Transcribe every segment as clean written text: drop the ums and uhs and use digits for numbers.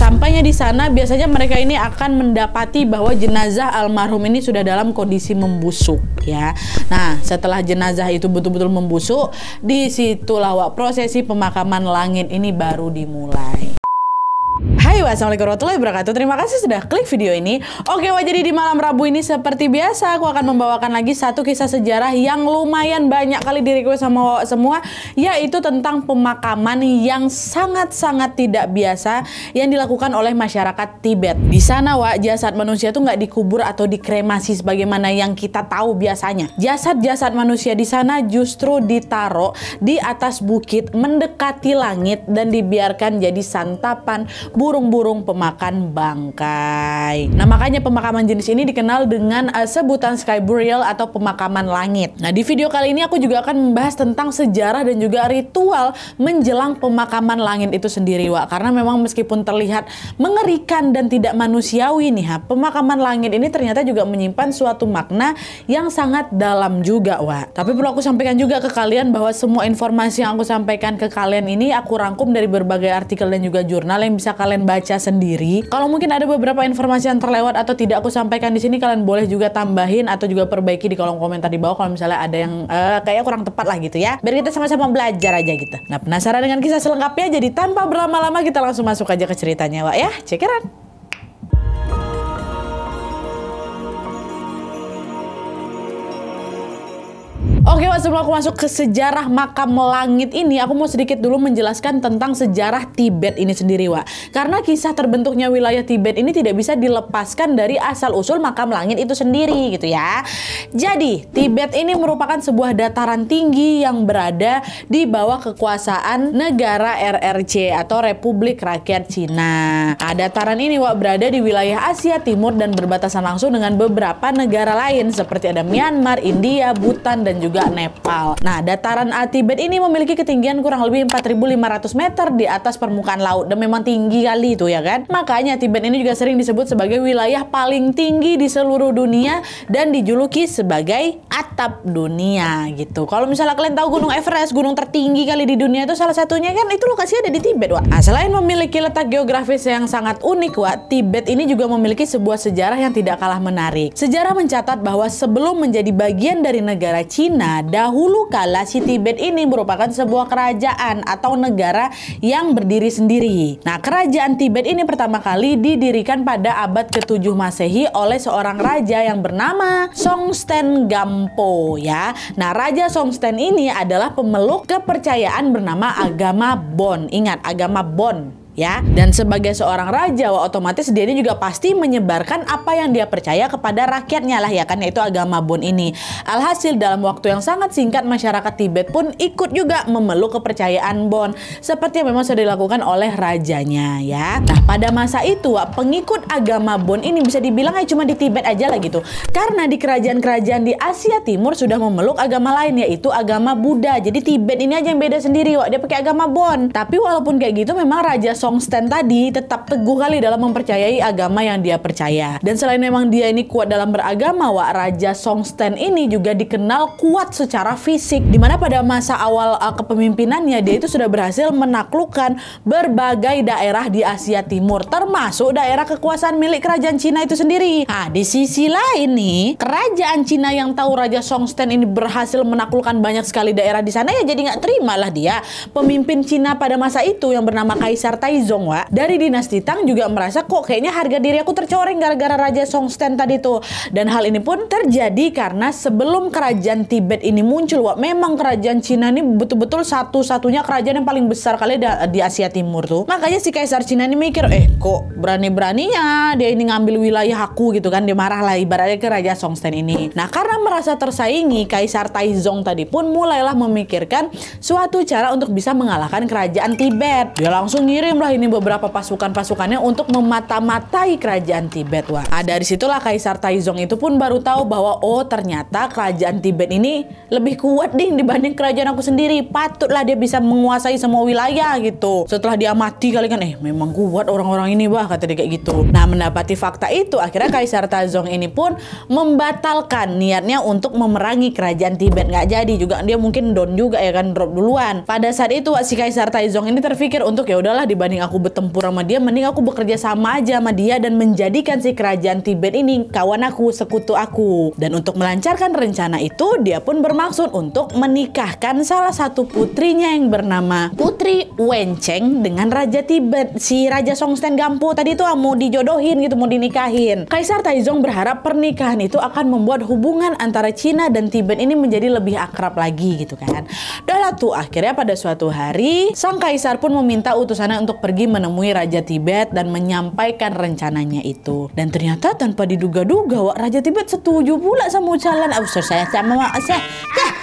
sampainya di sana biasanya mereka ini akan mendapati bahwa jenazah almarhum ini sudah dalam kondisi membusuk ya. Nah, setelah jenazah itu betul-betul membusuk, disitulah prosesi pemakaman langit ini baru dimulai. Hai, wassalamualaikum warahmatullahi wabarakatuh. Terima kasih sudah klik video ini. Oke, jadi di malam Rabu ini seperti biasa aku akan membawakan lagi satu kisah sejarah yang lumayan banyak kali di request sama semua, yaitu tentang pemakaman yang sangat-sangat tidak biasa yang dilakukan oleh masyarakat Tibet. Di sana, jasad manusia tuh nggak dikubur atau dikremasi sebagaimana yang kita tahu biasanya. Jasad-jasad manusia di sana justru ditaruh di atas bukit mendekati langit dan dibiarkan jadi santapan burung-burung pemakan bangkai. Nah, makanya pemakaman jenis ini dikenal dengan sebutan sky burial atau pemakaman langit. Nah, di video kali ini aku juga akan membahas tentang sejarah dan juga ritual menjelang pemakaman langit itu sendiri, Wak. Karena memang meskipun terlihat mengerikan dan tidak manusiawi nih, pemakaman langit ini ternyata juga menyimpan suatu makna yang sangat dalam juga, Wak. Tapi perlu aku sampaikan juga ke kalian bahwa semua informasi yang aku sampaikan ke kalian ini aku rangkum dari berbagai artikel dan juga jurnal yang bisa kalian baca sendiri. Kalau mungkin ada beberapa informasi yang terlewat atau tidak aku sampaikan di sini, kalian boleh juga tambahin atau juga perbaiki di kolom komentar di bawah kalau misalnya ada yang kayak kurang tepat lah gitu ya. Biar kita sama-sama belajar aja gitu. Nah, penasaran dengan kisah selengkapnya? Jadi tanpa berlama-lama kita langsung masuk aja ke ceritanya, Wak ya. Check it out. Oke, sebelum aku masuk ke sejarah makam langit ini, aku mau sedikit dulu menjelaskan tentang sejarah Tibet ini sendiri, Wak. Karena kisah terbentuknya wilayah Tibet ini tidak bisa dilepaskan dari asal-usul makam langit itu sendiri gitu ya. Jadi, Tibet ini merupakan sebuah dataran tinggi yang berada di bawah kekuasaan negara RRC atau Republik Rakyat Cina. Nah, dataran ini, Wak, berada di wilayah Asia Timur dan berbatasan langsung dengan beberapa negara lain seperti ada Myanmar, India, Bhutan, dan juga Nepal. Nah, dataran Tibet ini memiliki ketinggian kurang lebih 4.500 meter di atas permukaan laut, dan memang tinggi kali itu ya kan. Makanya Tibet ini juga sering disebut sebagai wilayah paling tinggi di seluruh dunia dan dijuluki sebagai atap dunia gitu. Kalau misalnya kalian tahu Gunung Everest, gunung tertinggi kali di dunia itu salah satunya kan itu lokasinya ada di Tibet, Wak. Nah, selain memiliki letak geografis yang sangat unik, Wak, Tibet ini juga memiliki sebuah sejarah yang tidak kalah menarik. Sejarah mencatat bahwa sebelum menjadi bagian dari negara Cina, dahulu kala si Tibet ini merupakan sebuah kerajaan atau negara yang berdiri sendiri. Nah, kerajaan Tibet ini pertama kali didirikan pada abad ke-7 Masehi oleh seorang raja yang bernama Songtsen Gampo ya. Nah, Raja Songtsen ini adalah pemeluk kepercayaan bernama agama Bon. Ingat, agama Bon ya. Dan sebagai seorang raja, otomatis dia ini juga pasti menyebarkan apa yang dia percaya kepada rakyatnya lah ya kan, yaitu agama Bon ini. Alhasil dalam waktu yang sangat singkat masyarakat Tibet pun ikut juga memeluk kepercayaan Bon seperti yang memang sudah dilakukan oleh rajanya ya. Nah, pada masa itu pengikut agama Bon ini bisa dibilang cuma di Tibet aja lah gitu. Karena di kerajaan-kerajaan di Asia Timur sudah memeluk agama lain, yaitu agama Buddha. Jadi Tibet ini aja yang beda sendiri, Wak. Dia pakai agama Bon. Tapi walaupun kayak gitu, memang Raja Songtsen tadi tetap teguh kali dalam mempercayai agama yang dia percaya. Dan selain memang dia ini kuat dalam beragama, Wak, Raja Songtsen ini juga dikenal kuat secara fisik. Dimana pada masa awal kepemimpinannya dia itu sudah berhasil menaklukkan berbagai daerah di Asia Timur, termasuk daerah kekuasaan milik kerajaan Cina itu sendiri. Nah, di sisi lain nih, kerajaan Cina yang tahu Raja Songtsen ini berhasil menaklukkan banyak sekali daerah di sana, ya jadi nggak terima lah dia. Pemimpin Cina pada masa itu yang bernama Kaisar Taizong, Wak, dari dinasti Tang juga merasa kok kayaknya harga diri aku tercoreng gara-gara Raja Songtsen tadi tuh. Dan hal ini pun terjadi karena sebelum kerajaan Tibet ini muncul, Wak, memang kerajaan Cina ini betul-betul satu-satunya kerajaan yang paling besar kali di Asia Timur tuh. Makanya si Kaisar Cina ini mikir, kok berani-beraninya dia ini ngambil wilayah aku gitu kan. Dia marah lah ibaratnya ke Raja Songtsen ini. Nah, karena merasa tersaingi, Kaisar Taizong tadi pun mulailah memikirkan suatu cara untuk bisa mengalahkan kerajaan Tibet. Dia langsung ngirim lah ini beberapa pasukan-pasukannya untuk memata-matai kerajaan Tibet, Wak. Dari situlah Kaisar Taizong itu pun baru tahu bahwa ternyata kerajaan Tibet ini lebih kuat dibanding kerajaan aku sendiri. Patutlah dia bisa menguasai semua wilayah gitu. Setelah diamati kali kan, memang kuat orang-orang ini, bah, kata dia kayak gitu. Nah, mendapati fakta itu, akhirnya Kaisar Taizong ini pun membatalkan niatnya untuk memerangi kerajaan Tibet. Nggak jadi juga, dia mungkin down juga ya kan, drop duluan. Pada saat itu si Kaisar Taizong ini terpikir untuk ya udahlah dibanding dibanding aku bertempur sama dia, mending aku bekerja sama aja sama dia dan menjadikan si kerajaan Tibet ini kawan aku, sekutu aku. Dan untuk melancarkan rencana itu, dia pun bermaksud untuk menikahkan salah satu putrinya yang bernama Putri Wencheng dengan Raja Tibet. Si Raja Songtsen Gampo tadi tuh mau dijodohin gitu, mau dinikahin. Kaisar Taizong berharap pernikahan itu akan membuat hubungan antara Cina dan Tibet ini menjadi lebih akrab lagi gitu kan. Udah tuh akhirnya pada suatu hari sang kaisar pun meminta utusannya untuk pergi menemui Raja Tibet dan menyampaikan rencananya itu. Dan ternyata tanpa diduga-duga Raja Tibet setuju pula sama usulan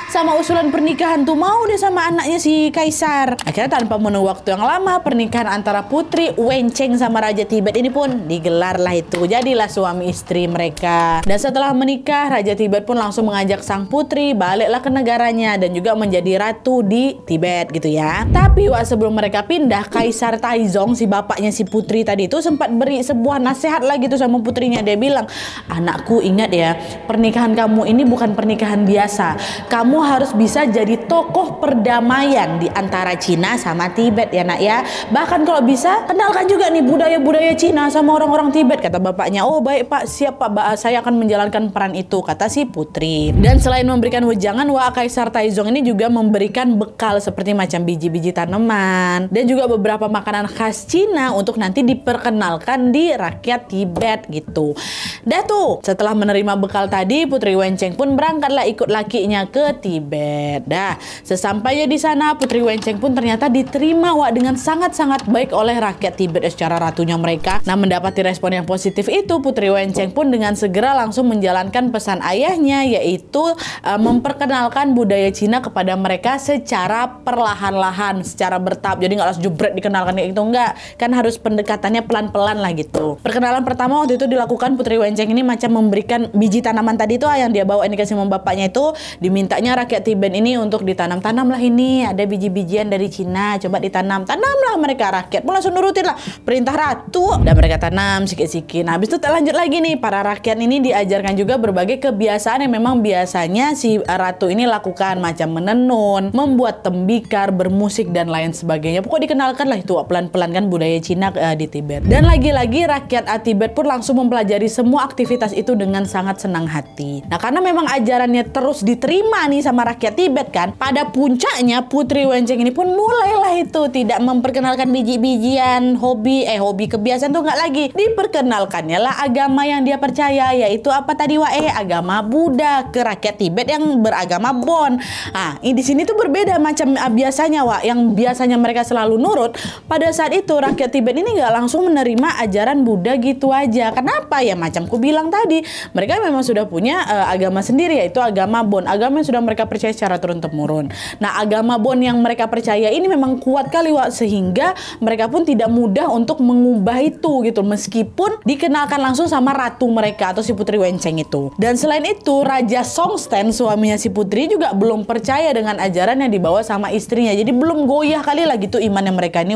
sama usulan pernikahan tuh, mau deh sama anaknya si kaisar. Akhirnya tanpa menunggu waktu yang lama, pernikahan antara Putri Wencheng sama Raja Tibet ini pun digelar lah itu. Jadilah suami istri mereka. Dan setelah menikah, Raja Tibet pun langsung mengajak sang putri baliklah ke negaranya dan juga menjadi ratu di Tibet gitu ya. Tapi sebelum mereka pindah, Kaisar Taizong, si bapaknya si putri tadi itu, sempat beri sebuah nasihat lagi tuh sama putrinya. Dia bilang, anakku ingat ya, pernikahan kamu ini bukan pernikahan biasa. Kamu harus bisa jadi tokoh perdamaian di antara Cina sama Tibet ya nak ya. Bahkan kalau bisa kenalkan juga nih budaya-budaya Cina sama orang-orang Tibet, kata bapaknya. Oh baik pak, siap pak, saya akan menjalankan peran itu, kata si putri. Dan selain memberikan wejangan, Kaisar Taizong ini juga memberikan bekal seperti macam biji-biji tanaman dan juga beberapa makanan khas Cina untuk nanti diperkenalkan di rakyat Tibet gitu. Dah tuh, setelah menerima bekal tadi, Putri Wencheng pun berangkatlah ikut lakinya ke Tibet. Dah, sesampainya di sana, Putri Wencheng pun ternyata diterima dengan sangat-sangat baik oleh rakyat Tibet secara ratunya mereka. Nah, mendapati respon yang positif itu, Putri Wencheng pun dengan segera langsung menjalankan pesan ayahnya, yaitu memperkenalkan budaya Cina kepada mereka secara perlahan-lahan, secara bertahap. Jadi nggak langsung jebret dikenalkan kayak gitu, enggak. Kan harus pendekatannya pelan-pelan lah gitu. Perkenalan pertama waktu itu dilakukan, Putri Wencheng ini macam memberikan biji tanaman tadi tuh yang dia bawa ini kasih sama bapaknya itu, dimintanya rakyat Tibet ini untuk ditanam-tanam lah, ini ada biji-bijian dari Cina, coba ditanam. Tanamlah mereka, rakyat pun langsung nurutin lah perintah ratu dan mereka tanam sikit-sikit. Nah, habis itu lanjut lagi nih, para rakyat ini diajarkan juga berbagai kebiasaan yang memang biasanya si ratu ini lakukan, macam menenun, membuat tembikar, bermusik dan lain sebagainya. Pokoknya dikenalkan lah itu pelan-pelan kan budaya Cina di Tibet. Dan lagi-lagi rakyat Tibet pun langsung mempelajari semua aktivitas itu dengan sangat senang hati. Nah, karena memang ajarannya terus diterima nih sama rakyat Tibet kan, pada puncaknya Putri Wencheng ini pun mulailah itu tidak memperkenalkan biji-bijian, hobi kebiasaan tuh nggak lagi. Diperkenalkannya lah agama yang dia percaya, yaitu apa tadi agama Buddha ke rakyat Tibet yang beragama Bon. Nah, di sini tuh berbeda macam biasanya yang biasanya mereka selalu nurut. Pada saat itu rakyat Tibet ini nggak langsung menerima ajaran Buddha gitu aja. Kenapa ya? Macam ku bilang tadi, mereka memang sudah punya agama sendiri, yaitu agama Bon, agama yang sudah mereka percaya secara turun-temurun. Nah, agama Bon yang mereka percaya ini memang kuat kali sehingga mereka pun tidak mudah untuk mengubah itu gitu, meskipun dikenalkan langsung sama ratu mereka atau si Putri Wencheng itu. Dan selain itu, Raja Songtsen, suaminya si putri, juga belum percaya dengan ajaran yang dibawa sama istrinya. Jadi belum goyah kali lah gitu imannya mereka ini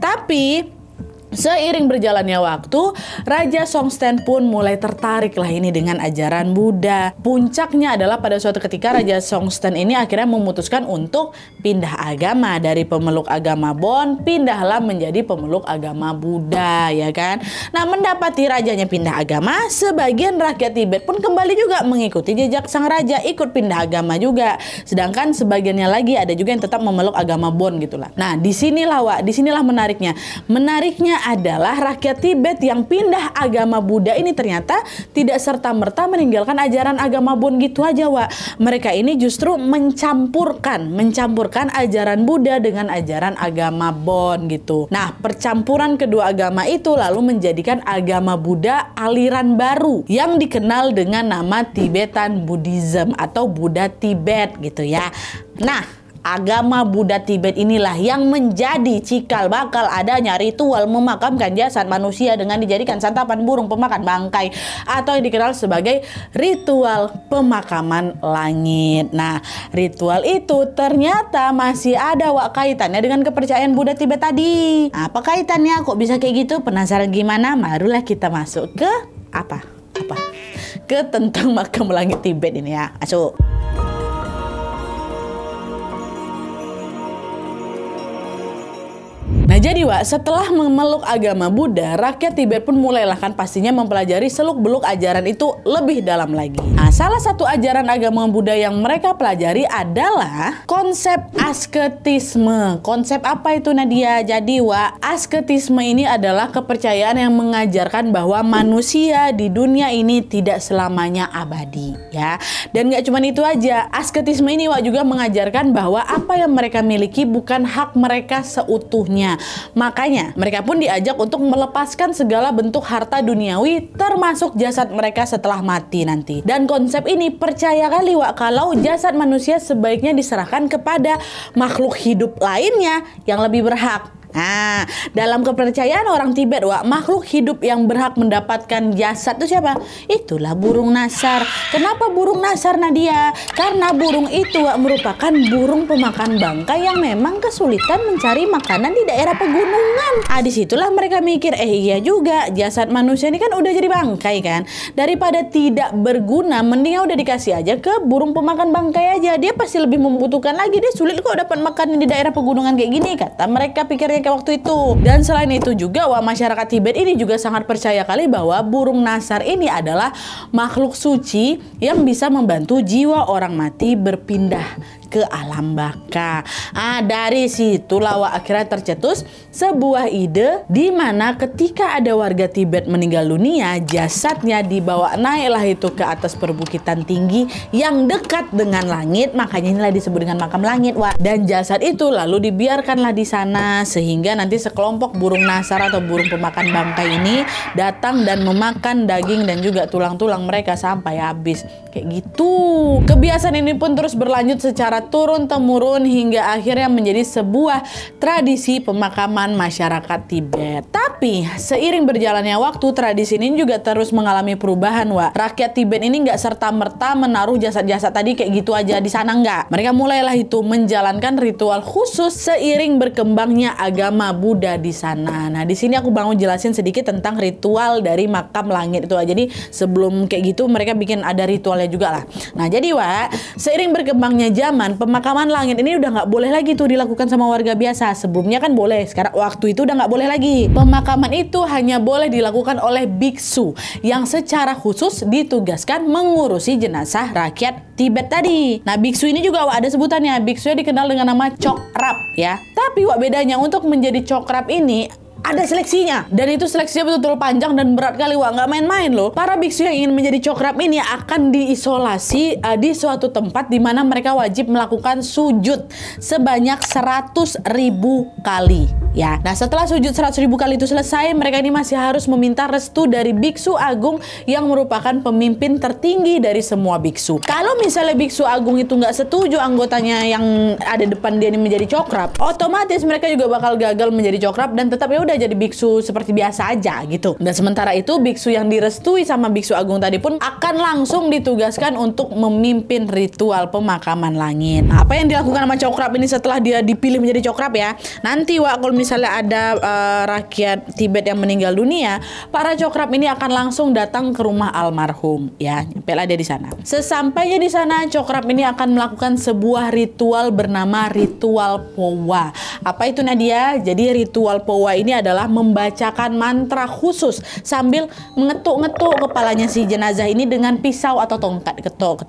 Tapi seiring berjalannya waktu, Raja Songtsen pun mulai tertarik lah ini dengan ajaran Buddha. Puncaknya adalah pada suatu ketika Raja Songtsen ini akhirnya memutuskan untuk pindah agama dari pemeluk agama Bon, pindahlah menjadi pemeluk agama Buddha, ya kan? Nah, mendapati rajanya pindah agama, sebagian rakyat Tibet pun kembali juga mengikuti jejak sang raja, ikut pindah agama juga. Sedangkan sebagiannya lagi ada juga yang tetap memeluk agama Bon gitulah. Nah, disinilah menariknya. Menariknya adalah rakyat Tibet yang pindah agama Buddha ini ternyata tidak serta-merta meninggalkan ajaran agama Bon gitu aja, Mereka ini justru mencampurkan ajaran Buddha dengan ajaran agama Bon gitu. Nah, percampuran kedua agama itu lalu menjadikan agama Buddha aliran baru yang dikenal dengan nama Tibetan Buddhism atau Buddha Tibet gitu ya. Nah, agama Buddha Tibet inilah yang menjadi cikal bakal adanya ritual memakamkan jasad manusia dengan dijadikan santapan burung pemakan bangkai atau yang dikenal sebagai ritual pemakaman langit. Nah, ritual itu ternyata masih ada kaitannya dengan kepercayaan Buddha Tibet tadi. Apa kaitannya? Kok bisa kayak gitu? Penasaran gimana? Barulah kita masuk ke ke tentang makam langit Tibet ini ya. Masuk. Nah, jadi Wak, setelah memeluk agama Buddha, rakyat Tibet pun mulailah kan pastinya mempelajari seluk-beluk ajaran itu lebih dalam lagi. Nah, salah satu ajaran agama Buddha yang mereka pelajari adalah konsep asketisme. Konsep apa itu Nadia? Jadi Wak, asketisme ini adalah kepercayaan yang mengajarkan bahwa manusia di dunia ini tidak selamanya abadi, ya. Dan gak cuma itu aja, asketisme ini Wak juga mengajarkan bahwa apa yang mereka miliki bukan hak mereka seutuhnya. Makanya mereka pun diajak untuk melepaskan segala bentuk harta duniawi termasuk jasad mereka setelah mati nanti. Dan konsep ini percaya kali Wak kalau jasad manusia sebaiknya diserahkan kepada makhluk hidup lainnya yang lebih berhak. Nah, dalam kepercayaan orang Tibet Wak, makhluk hidup yang berhak mendapatkan jasad itu siapa? Itulah burung nasar. Kenapa burung nasar Nadia? Karena burung itu Wak merupakan burung pemakan bangkai yang memang kesulitan mencari makanan di daerah pegunungan. Disitulah mereka mikir, iya juga, jasad manusia ini kan udah jadi bangkai kan. Daripada tidak berguna, mending udah dikasih aja ke burung pemakan bangkai aja. Dia pasti lebih membutuhkan lagi. Dia sulit kok dapat makanan di daerah pegunungan kayak gini, kata mereka pikirnya ke waktu itu. Dan selain itu juga Wak, masyarakat Tibet ini juga sangat percaya kali bahwa burung nasar ini adalah makhluk suci yang bisa membantu jiwa orang mati berpindah ke alam baka. Dari situlah Wak akhirnya tercetus sebuah ide di mana ketika ada warga Tibet meninggal dunia, jasadnya dibawa naiklah itu ke atas perbukitan tinggi yang dekat dengan langit, makanya inilah disebut dengan makam langit Wak. Dan jasad itu lalu dibiarkanlah di sana sehingga nanti sekelompok burung nasar atau burung pemakan bangkai ini datang dan memakan daging dan juga tulang-tulang mereka sampai habis. Kayak gitu. Kebiasaan ini pun terus berlanjut secara turun-temurun hingga akhirnya menjadi sebuah tradisi pemakaman masyarakat Tibet. Tapi seiring berjalannya waktu, tradisi ini juga terus mengalami perubahan Wak. Rakyat Tibet ini nggak serta-merta menaruh jasad-jasad tadi kayak gitu aja di sana, nggak. Mereka mulailah itu menjalankan ritual khusus seiring berkembangnya agama Buddha di sana. Nah, di sini aku mau jelasin sedikit tentang ritual dari makam langit itu. Jadi sebelum kayak gitu mereka bikin ada ritualnya juga lah. Nah, jadi Wak, seiring berkembangnya zaman, pemakaman langit ini udah nggak boleh lagi tuh dilakukan sama warga biasa. Sebelumnya kan boleh, sekarang waktu itu udah nggak boleh lagi. Pemakaman itu hanya boleh dilakukan oleh biksu yang secara khusus ditugaskan mengurusi jenazah rakyat Tibet tadi. Nah, biksu ini juga Wak ada sebutannya. Biksunya dikenal dengan nama Chokrap ya. Tapi Wak bedanya untuk menjadi Chokrap ini ada seleksinya, dan itu seleksinya betul-betul panjang dan berat kali Wak, nggak main-main loh. Para biksu yang ingin menjadi Chokrap ini akan diisolasi di suatu tempat di mana mereka wajib melakukan sujud sebanyak 100.000 kali ya. Nah, setelah sujud 100.000 kali itu selesai, mereka ini masih harus meminta restu dari biksu agung yang merupakan pemimpin tertinggi dari semua biksu. Kalau misalnya biksu agung itu nggak setuju anggotanya yang ada depan dia ini menjadi Chokrap, otomatis mereka juga bakal gagal menjadi Chokrap dan tetap ya udah jadi biksu seperti biasa aja gitu. Dan sementara itu biksu yang direstui sama biksu agung tadi pun akan langsung ditugaskan untuk memimpin ritual pemakaman langit. Nah, apa yang dilakukan sama Chokrap ini setelah dia dipilih menjadi Chokrap ya? Nanti Wak, kalau misalnya ada rakyat Tibet yang meninggal dunia, para Chokrap ini akan langsung datang ke rumah almarhum ya. Nyampelah dia di sana. Sesampainya di sana, Chokrap ini akan melakukan sebuah ritual bernama ritual Powa. Apa itu Nadia? Jadi ritual Powa ini adalah membacakan mantra khusus sambil mengetuk-ngetuk kepalanya si jenazah ini dengan pisau atau tongkat, ketok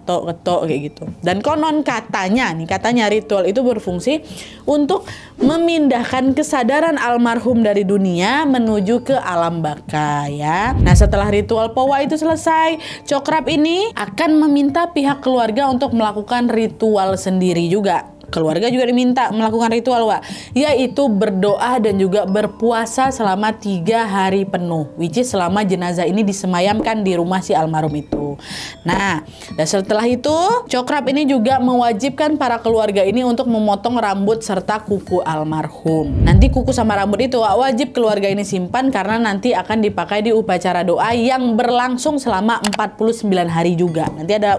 kayak gitu. Dan konon katanya ritual itu berfungsi untuk memindahkan kesadaran almarhum dari dunia menuju ke alam baka ya. Nah, setelah ritual Powa itu selesai, Chokrap ini akan meminta pihak keluarga untuk melakukan ritual sendiri juga. Keluarga juga diminta melakukan ritual Wak, yaitu berdoa dan juga berpuasa selama 3 hari penuh, which is selama jenazah ini disemayamkan di rumah si almarhum itu. Nah, dan setelah itu Chokrap ini juga mewajibkan para keluarga ini untuk memotong rambut serta kuku almarhum. Nanti kuku sama rambut itu Wak, wajib keluarga ini simpan karena nanti akan dipakai di upacara doa yang berlangsung selama 49 hari juga. Nanti ada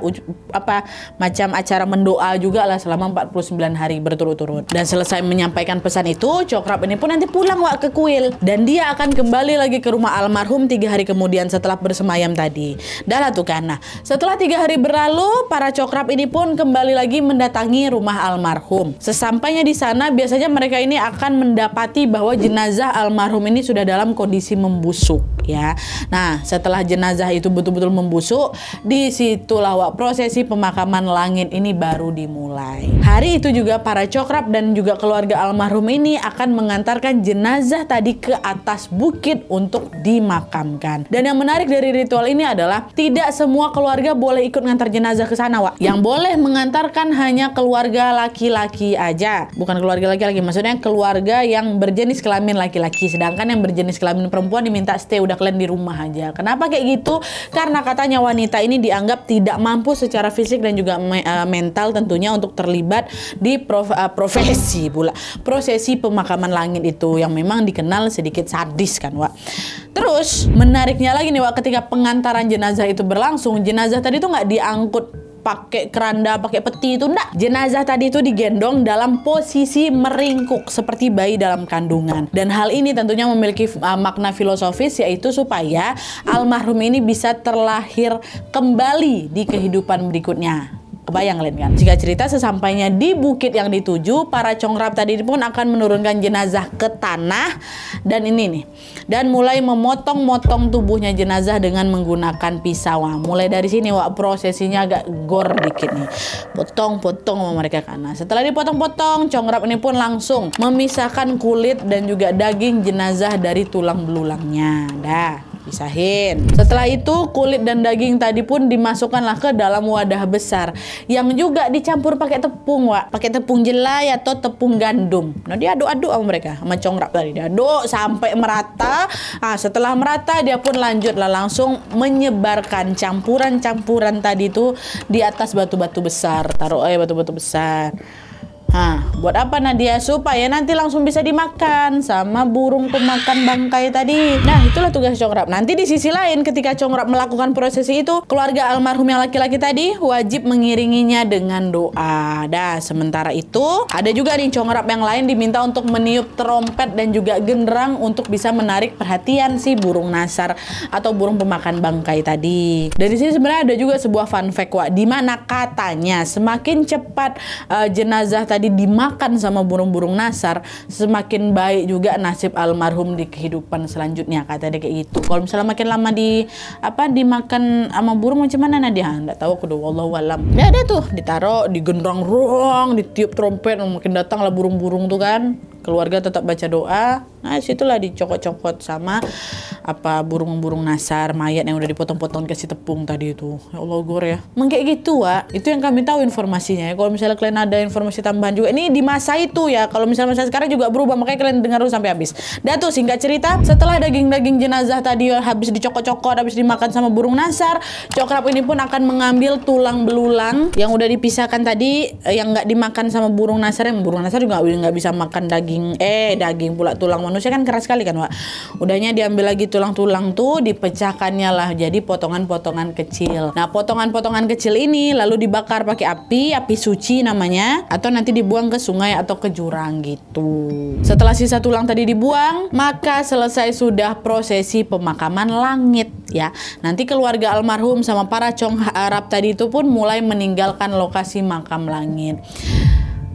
macam acara mendoa juga lah selama 49 hari berturut-turut. Dan selesai menyampaikan pesan itu, Chokrap ini pun nanti pulang Wak ke kuil, dan dia akan kembali lagi ke rumah almarhum 3 hari kemudian setelah bersemayam tadi. Dah lah tuh kan. Nah, setelah 3 hari berlalu, para cokrap ini pun kembali lagi mendatangi rumah almarhum. Sesampainya di sana, biasanya mereka ini akan mendapati bahwa jenazah almarhum ini sudah dalam kondisi membusuk, ya. Nah, setelah jenazah itu betul-betul membusuk, disitulah prosesi pemakaman langit ini baru dimulai. Hari itu juga para cokrap dan juga keluarga almarhum ini akan mengantarkan jenazah tadi ke atas bukit untuk dimakamkan. Dan yang menarik dari ritual ini adalah tidak semua keluarga boleh ikut ngantar jenazah ke sana, Wak. Yang boleh mengantarkan hanya keluarga laki-laki aja. Bukan keluarga laki-laki, maksudnya keluarga yang berjenis kelamin laki-laki. Sedangkan yang berjenis kelamin perempuan diminta stay, udah kalian di rumah aja. Kenapa kayak gitu? Karena katanya wanita ini dianggap tidak mampu secara fisik dan juga mental tentunya untuk terlibat di prosesi pemakaman langit itu yang memang dikenal sedikit sadis kan, Wak. Terus menariknya lagi nih, Wak, ketika pengantaran jenazah itu berlangsung, jenazah tadi tuh nggak diangkut pakai keranda, pakai peti itu enggak. Jenazah tadi itu digendong dalam posisi meringkuk seperti bayi dalam kandungan. Dan hal ini tentunya memiliki makna filosofis, yaitu supaya almarhum ini bisa terlahir kembali di kehidupan berikutnya. Kebayang kalian kan? Jika cerita sesampainya di bukit yang dituju, para cokrap tadi pun akan menurunkan jenazah ke tanah dan ini nih. Dan mulai memotong-motong tubuhnya jenazah dengan menggunakan pisau. Nah, mulai dari sini, Wak, prosesinya agak gor dikit nih. Potong-potong sama mereka kan. Nah, setelah dipotong-potong, cokrap ini pun langsung memisahkan kulit dan juga daging jenazah dari tulang belulangnya. Dah, pisahin. Setelah itu kulit dan daging tadi pun dimasukkanlah ke dalam wadah besar yang juga dicampur pakai tepung, Wak. Pakai tepung jelai atau tepung gandum. Nah, diaduk-aduk sama mereka, sama cokrap tadi. Diaduk sampai merata. Nah, setelah merata dia pun lanjutlah langsung menyebarkan campuran-campuran tadi itu di atas batu-batu besar. Taruh batu-batu besar. Nah, buat apa Nadia? Supaya nanti langsung bisa dimakan sama burung pemakan bangkai tadi. Nah, itulah tugas cokrap. Nanti di sisi lain ketika cokrap melakukan prosesi itu, keluarga almarhum yang laki-laki tadi wajib mengiringinya dengan doa. Dah, sementara itu ada juga nih cokrap yang lain diminta untuk meniup trompet dan juga genderang untuk bisa menarik perhatian si burung nasar atau burung pemakan bangkai tadi. Dari sini sebenarnya ada juga sebuah fun fact, Wak, di mana katanya semakin cepat jenazah tadi dimakan sama burung-burung nasar, semakin baik juga nasib almarhum di kehidupan selanjutnya, katanya kayak gitu. Kalau misalnya makin lama dimakan sama burung macam mana Nadia? Nggak tahu aku, wallahu alam. Ya ada tuh, ditaruh, digendrang ruang, ditiup trompet, makin datanglah burung-burung tuh kan. Keluarga tetap baca doa. Nah, situlah dicokot-cokot sama burung-burung nasar, mayat yang udah dipotong-potong kasih tepung tadi itu. Ya Allah, gor ya. Emang kayak gitu, Wak. Itu yang kami tahu informasinya ya. Kalau misalnya kalian ada informasi tambahan juga, ini di masa itu ya. Kalau misalnya masa sekarang juga berubah, makanya kalian dengar dulu sampai habis. Dan tuh singkat cerita, setelah daging-daging jenazah tadi habis dicokot-cokot, habis dimakan sama burung nasar, cokrap ini pun akan mengambil tulang belulang yang udah dipisahkan tadi, yang nggak dimakan sama burung nasar. Yang burung nasar juga nggak bisa makan daging pula, tulang manusia kan keras sekali kan, Wak. Udahnya diambil lagi tulang-tulang tuh, dipecahkannya lah jadi potongan-potongan kecil. Nah, potongan-potongan kecil ini lalu dibakar pakai api suci namanya, atau nanti dibuang ke sungai atau ke jurang gitu. Setelah sisa tulang tadi dibuang, maka selesai sudah prosesi pemakaman langit ya. Nanti keluarga almarhum sama para cokrap tadi itu pun mulai meninggalkan lokasi makam langit.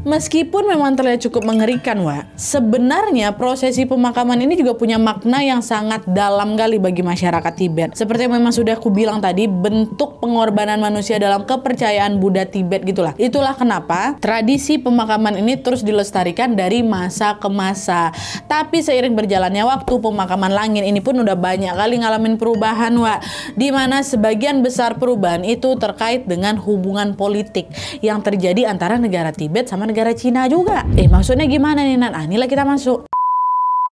Meskipun memang terlihat cukup mengerikan, Wak, sebenarnya prosesi pemakaman ini juga punya makna yang sangat dalam kali bagi masyarakat Tibet. Seperti yang memang sudah aku bilang tadi, bentuk pengorbanan manusia dalam kepercayaan Buddha Tibet gitulah. Itulah kenapa tradisi pemakaman ini terus dilestarikan dari masa ke masa. Tapi seiring berjalannya waktu, pemakaman langit ini pun udah banyak kali ngalamin perubahan, Wak. Dimana sebagian besar perubahan itu terkait dengan hubungan politik yang terjadi antara negara Tibet sama negara Cina juga. Maksudnya gimana nih, Nan? Inilah kita masuk.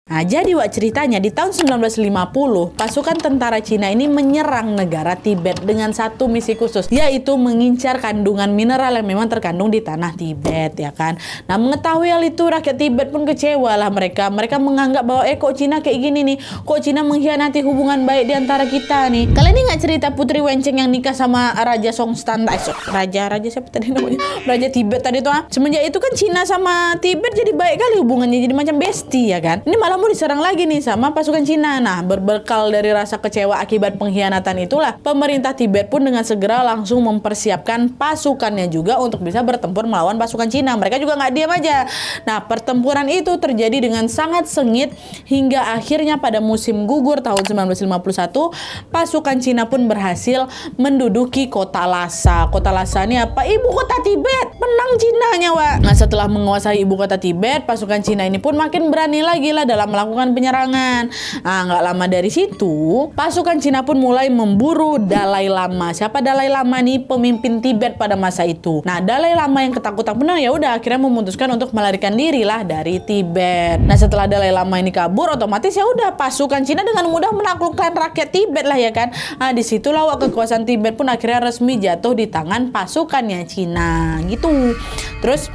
Nah, jadi Wak, ceritanya di tahun 1950, pasukan tentara Cina ini menyerang negara Tibet dengan satu misi khusus, yaitu mengincar kandungan mineral yang memang terkandung di tanah Tibet, ya kan. Nah, mengetahui hal itu, rakyat Tibet pun kecewa lah mereka. Mereka menganggap bahwa kok Cina kayak gini nih, kok Cina mengkhianati hubungan baik di antara kita nih. Kalian ingat cerita Putri Wenceng yang nikah sama Raja Songstan? Raja siapa tadi namanya? Raja Tibet tadi tuh. Semenjak itu kan Cina sama Tibet jadi baik kali hubungannya, jadi macam bestie, ya kan. Ini malah kamu diserang lagi nih sama pasukan Cina. Nah, berbekal dari rasa kecewa akibat pengkhianatan itulah, pemerintah Tibet pun dengan segera langsung mempersiapkan pasukannya juga untuk bisa bertempur melawan pasukan Cina. Mereka juga nggak diam aja. Nah, pertempuran itu terjadi dengan sangat sengit hingga akhirnya pada musim gugur tahun 1951, pasukan Cina pun berhasil menduduki kota Lhasa. Kota Lhasa ini apa? Ibu kota Tibet. Menang Cinanya, Wak. Nah, setelah menguasai ibu kota Tibet, pasukan Cina ini pun makin berani lagi lah dalam melakukan penyerangan. Nah, nggak lama dari situ, pasukan Cina pun mulai memburu Dalai Lama. Siapa Dalai Lama nih? Pemimpin Tibet pada masa itu. Nah, Dalai Lama yang ketakutan benar ya udah akhirnya memutuskan untuk melarikan diri lah dari Tibet. Nah, setelah Dalai Lama ini kabur, otomatis ya udah pasukan Cina dengan mudah menaklukkan rakyat Tibet lah ya kan. Nah, disitulah kekuasaan Tibet pun akhirnya resmi jatuh di tangan pasukannya Cina gitu. Terus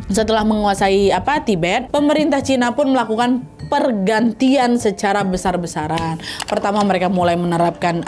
setelah menguasai Tibet, pemerintah Cina pun melakukan pergantian secara besar-besaran. Pertama, mereka mulai menerapkan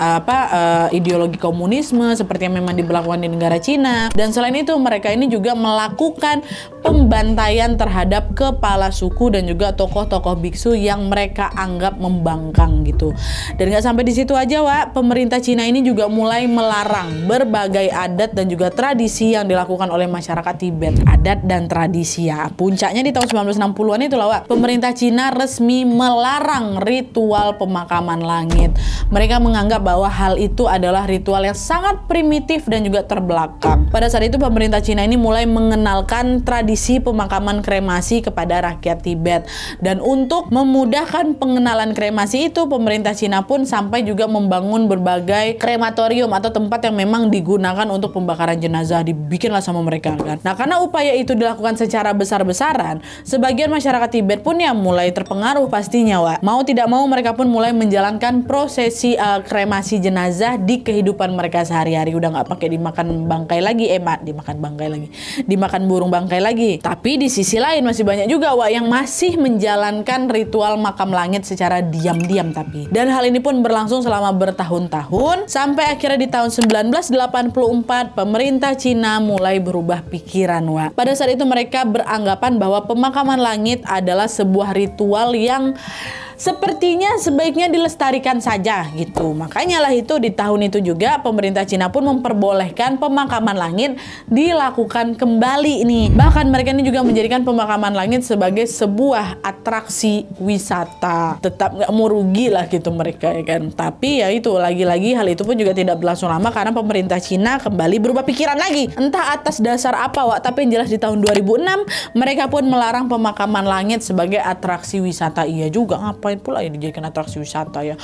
ideologi komunisme seperti yang memang diberlakukan di negara Cina. Dan selain itu, mereka ini juga melakukan pembantaian terhadap kepala suku dan juga tokoh-tokoh biksu yang mereka anggap membangkang gitu. Dan nggak sampai di situ aja, Wak. Pemerintah Cina ini juga mulai melarang berbagai adat dan juga tradisi yang dilakukan oleh masyarakat Tibet. Adat dan tradisi ya. Puncaknya di tahun 1960-an itu lah, Wak. Pemerintah Cina resmi melarang ritual pemakaman langit. Mereka menganggap bahwa hal itu adalah ritual yang sangat primitif dan juga terbelakang. Pada saat itu pemerintah Cina ini mulai mengenalkan tradisi pemakaman kremasi kepada rakyat Tibet. Dan untuk memudahkan pengenalan kremasi itu, pemerintah Cina pun sampai juga membangun berbagai krematorium atau tempat yang memang digunakan untuk pembakaran jenazah. Dibikinlah sama mereka kan. Nah, karena upaya itu dilakukan secara besar-besaran, sebagian masyarakat Tibet pun ya mulai terpengaruh pastinya, Wak. Mau tidak mau mereka pun mulai menjalankan prosesi kremasi jenazah di kehidupan mereka sehari-hari. Udah nggak pakai dimakan bangkai lagi, dimakan burung bangkai lagi. Tapi di sisi lain masih banyak juga, Wak, yang masih menjalankan ritual makam langit secara diam-diam tapi. Dan hal ini pun berlangsung selama bertahun-tahun sampai akhirnya di tahun 1984 pemerintah Cina mulai berubah pikiran, Wak. Pada saat itu mereka beranggapan bahwa pemakaman langit adalah sebuah ritual yang sepertinya sebaiknya dilestarikan saja gitu. Makanya lah itu di tahun itu juga pemerintah Cina pun memperbolehkan pemakaman langit dilakukan kembali nih. Bahkan mereka ini juga menjadikan pemakaman langit sebagai sebuah atraksi wisata. Tetap nggak mau rugi lah gitu mereka ya kan. Tapi ya itu lagi-lagi hal itu pun juga tidak berlangsung lama karena pemerintah Cina kembali berubah pikiran lagi. Entah atas dasar apa, Wak, tapi yang jelas di tahun 2006 mereka pun melarang pemakaman langit sebagai atraksi wisata. Iya juga, ngapain pula ya dijadikan atraksi wisata ya.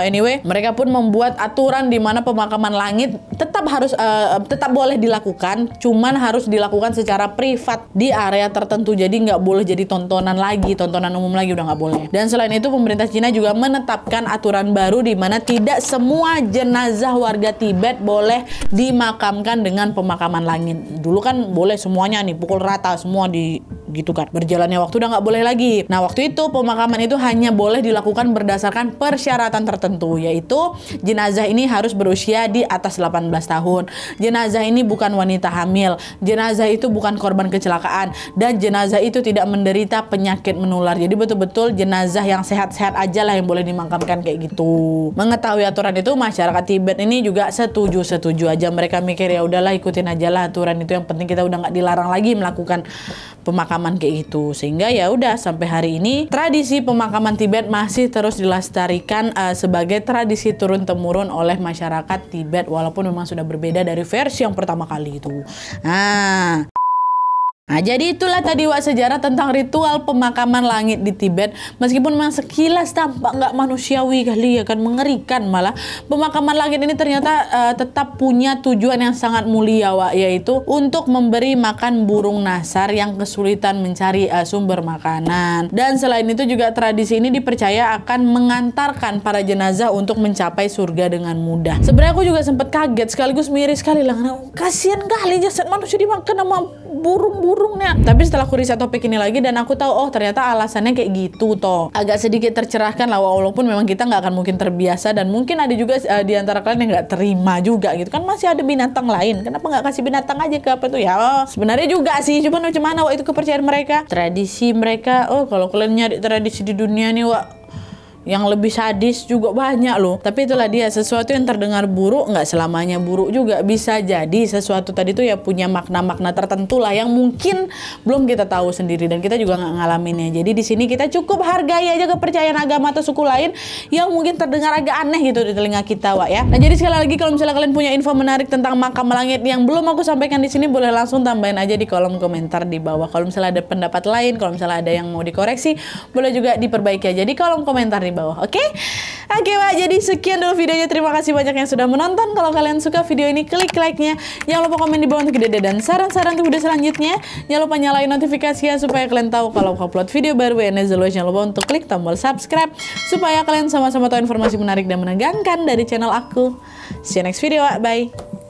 Anyway, mereka pun membuat aturan di mana pemakaman langit tetap boleh dilakukan, cuman harus dilakukan secara privat di area tertentu. Jadi nggak boleh jadi tontonan umum lagi, udah nggak boleh. Dan selain itu pemerintah Cina juga menetapkan aturan baru di mana tidak semua jenazah warga Tibet boleh dimakamkan dengan pemakaman langit. Dulu kan boleh semuanya nih, pukul rata semua gitu kan. Berjalannya waktu udah nggak boleh lagi. Nah, waktu itu pemakaman itu hanya boleh dilakukan berdasarkan persyaratan tertentu, yaitu jenazah ini harus berusia di atas 18 tahun. Jenazah ini bukan wanita hamil. Jenazah itu bukan korban kecelakaan. Dan jenazah itu tidak menderita penyakit menular. Jadi betul-betul jenazah yang sehat-sehat aja lah yang boleh dimakamkan kayak gitu. Mengetahui aturan itu, masyarakat Tibet ini juga setuju aja. Mereka mikir ya udahlah ikutin aja lah aturan itu. Yang penting kita udah nggak dilarang lagi melakukan pemakaman kayak gitu. Sehingga ya udah sampai hari ini tradisi pemakaman Tibet masih terus dilestarikan sebagai tradisi turun-temurun oleh masyarakat Tibet walaupun memang sudah berbeda dari versi yang pertama kali itu. Nah, jadi itulah tadi, Wak, sejarah tentang ritual pemakaman langit di Tibet. Meskipun memang sekilas tampak nggak manusiawi kali ya kan, mengerikan malah. Pemakaman langit ini ternyata tetap punya tujuan yang sangat mulia, Wak, yaitu untuk memberi makan burung nasar yang kesulitan mencari sumber makanan. Dan selain itu juga tradisi ini dipercaya akan mengantarkan para jenazah untuk mencapai surga dengan mudah. Sebenarnya aku juga sempat kaget sekaligus miris sekali lah. Kasian kali jasad manusia dimakan sama burung-burungnya. Tapi setelah aku riset topik ini lagi dan aku tahu oh ternyata alasannya kayak gitu toh. Agak sedikit tercerahkan lah, walaupun memang kita nggak akan mungkin terbiasa dan mungkin ada juga di antara kalian yang nggak terima juga gitu kan, masih ada binatang lain, kenapa nggak kasih binatang aja ke apa tuh ya. Oh, sebenarnya juga sih, cuman macam mana wah itu kepercayaan mereka, tradisi mereka. Oh kalau kalian nyari tradisi di dunia nih wah, yang lebih sadis juga banyak loh. Tapi itulah dia, sesuatu yang terdengar buruk nggak selamanya buruk juga. Bisa jadi sesuatu tadi tuh ya punya makna-makna tertentu lah yang mungkin belum kita tahu sendiri dan kita juga nggak ngalaminnya. Jadi di sini kita cukup hargai aja kepercayaan agama atau suku lain yang mungkin terdengar agak aneh gitu di telinga kita, Wak ya. Nah jadi sekali lagi kalau misalnya kalian punya info menarik tentang makam langit yang belum aku sampaikan di sini, boleh langsung tambahin aja di kolom komentar di bawah. Kalau misalnya ada pendapat lain, kalau misalnya ada yang mau dikoreksi, boleh juga diperbaiki aja di kolom komentar di bawah. Oke, Wak, jadi sekian dulu videonya. Terima kasih banyak yang sudah menonton. Kalau kalian suka video ini, klik like-nya. Jangan lupa komen di bawah untuk ide dan saran-saran untuk video selanjutnya. Jangan lupa nyalain notifikasinya supaya kalian tahu kalau aku upload video baru. And as always, jangan lupa untuk klik tombol subscribe supaya kalian sama-sama tahu informasi menarik dan menegangkan dari channel aku. See you next video, Wak. Bye.